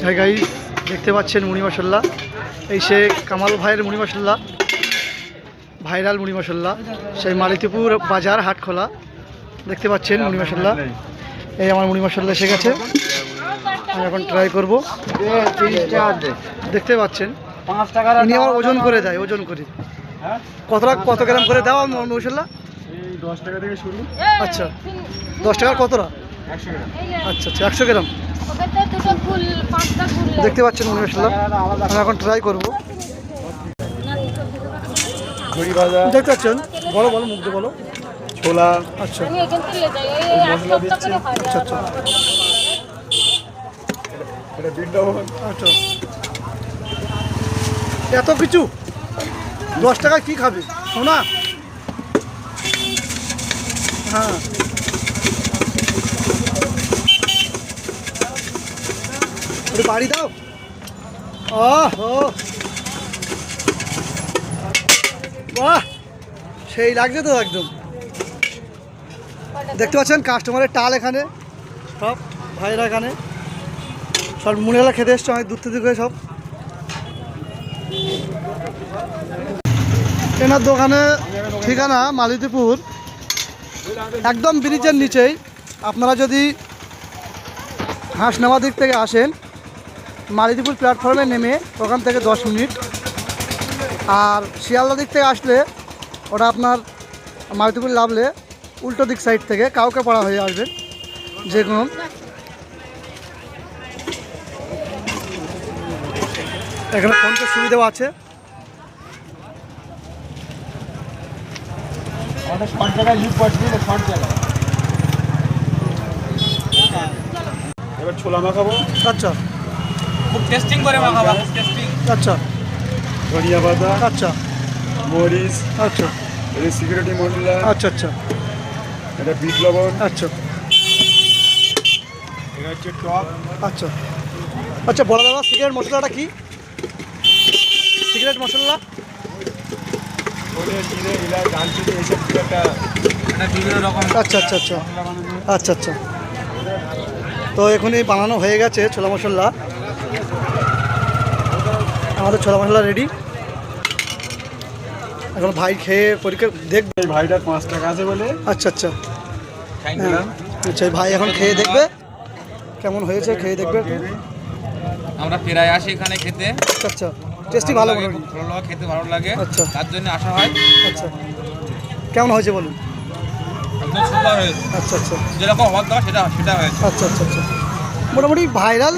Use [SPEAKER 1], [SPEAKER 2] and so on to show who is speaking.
[SPEAKER 1] হ্যাঁ গাইস, দেখতে পাচ্ছেন মুড়ি মশলা। এই সে কামাল ভাইয়ের মুড়ি মশলা, ভাইরাল মুড়ি মশলা, সেই মালিতিপুর বাজার হাটখোলা। দেখতে পাচ্ছেন মুড়ি মশলা। এই আমার মুড়ি মশলা এসে গেছে, আমি এখন ট্রাই করব। দেখতে পাচ্ছেন ইনি আমার ওজন করে দেয়, ওজন করে। কত গ্রাম করে দেওয়া মুড়ি মশলা?
[SPEAKER 2] 10 টাকা থেকে শুরু।
[SPEAKER 1] আচ্ছা, 10 টাকার কতটা?
[SPEAKER 2] 100 গ্রাম।
[SPEAKER 1] আচ্ছা আচ্ছা, 100 গ্রাম। দেখতে পাচ্ছেন মুড়ি মশলা, আমি এখন ট্রাই করবো।
[SPEAKER 2] ঝুড়ি ভাজা
[SPEAKER 1] দেখতে পাচ্ছেন, বলো বলো, মুখ দিয়ে বলো।
[SPEAKER 2] ছোলা।
[SPEAKER 1] আচ্ছা
[SPEAKER 2] মশলা দিচ্ছি।
[SPEAKER 1] আচ্ছা আচ্ছা
[SPEAKER 2] এটা বিট লবণ।
[SPEAKER 1] আচ্ছা, এত কিছু 10 টাকায় কি খাবে শোনা? হ্যাঁ, বাড়ি দাও। বাহ, সেই লাগছে তো একদম। দেখতে পাচ্ছেন কাস্টমারের টাল এখানে, সব ভাইরা এখানে সব মুড়িওয়ালা খেতে এসছে অনেক দূর থেকে সব। এনার দোকানে ঠিকানা মালিতিপুর, একদম ব্রিজের নিচেই। আপনারা যদি হাঁসনামা দিক থেকে আসেন, মালিতিপুর প্ল্যাটফর্মে নেমে ওখান থেকে 10 মিনিট। আর শিয়ালদা দিক থেকে আসলে ওটা আপনার মালিতিপুর লাভলে উল্টো দিক সাইড থেকে কাউকে পাড়া হয়ে আসবেন যে কোনো। এখানে ফোনপে সুবিধাও আছে।
[SPEAKER 2] এবার ছোলা মাখাবো।
[SPEAKER 1] আচ্ছা,
[SPEAKER 3] খুব টেস্টিং করে মাখাবো, খুব টেস্টিং।
[SPEAKER 1] আচ্ছা
[SPEAKER 2] ধনিয়া পাতা,
[SPEAKER 1] আচ্ছা
[SPEAKER 2] মরিচ,
[SPEAKER 1] আচ্ছা
[SPEAKER 2] এটা সিকিউরিটি মশলা,
[SPEAKER 1] আচ্ছা আচ্ছা
[SPEAKER 2] এটা বিট লবণ,
[SPEAKER 1] আচ্ছা
[SPEAKER 2] এটা হচ্ছে টক।
[SPEAKER 1] আচ্ছা আচ্ছা, বলা দাদা সিগারেট মশলাটা কি? সিগারেট মশলা
[SPEAKER 2] ধনে, জিরে, এলাচ, দারচিনি এইসব দিয়ে একটা
[SPEAKER 3] এটা বিভিন্ন রকম
[SPEAKER 1] আচ্ছা আচ্ছা আচ্ছা
[SPEAKER 2] মশলা বানানো।
[SPEAKER 1] আচ্ছা আচ্ছা। তো এখনই বানানো হয়ে গেছে ছোলা মশলা। আমাদের ছোলা মশলা রেডি। এখন ভাই খেয়ে পরীক্ষা দেখবে।
[SPEAKER 2] এই ভাইটার 5 টাকা আছে বলে
[SPEAKER 1] আচ্ছা আচ্ছা,
[SPEAKER 3] থ্যাংক
[SPEAKER 1] হ্যাঁ
[SPEAKER 3] ইউ।
[SPEAKER 1] আচ্ছা, ভাই এখন খেয়ে দেখবে কেমন হয়েছে, খেয়ে দেখবে।
[SPEAKER 3] আমরা প্রায় আসি এখানে খেতে,
[SPEAKER 1] আচ্ছা আচ্ছা, টেস্টি ভালো
[SPEAKER 3] লাগে,
[SPEAKER 1] মনে
[SPEAKER 3] খুব
[SPEAKER 1] হয়।
[SPEAKER 3] ভালো লাগে, খেতে ভালো লাগে,
[SPEAKER 1] আচ্ছা।
[SPEAKER 3] তার জন্য আসা হয়।
[SPEAKER 1] আচ্ছা, কেমন হয়েছে বলুন?
[SPEAKER 3] একদম সুন্দর হয়েছে,
[SPEAKER 1] আচ্ছা আচ্ছা
[SPEAKER 3] যেরকম হওয়ার দরকার সেটা হয়েছে।
[SPEAKER 1] আচ্ছা আচ্ছা আচ্ছা, মোটামুটি ভাইরাল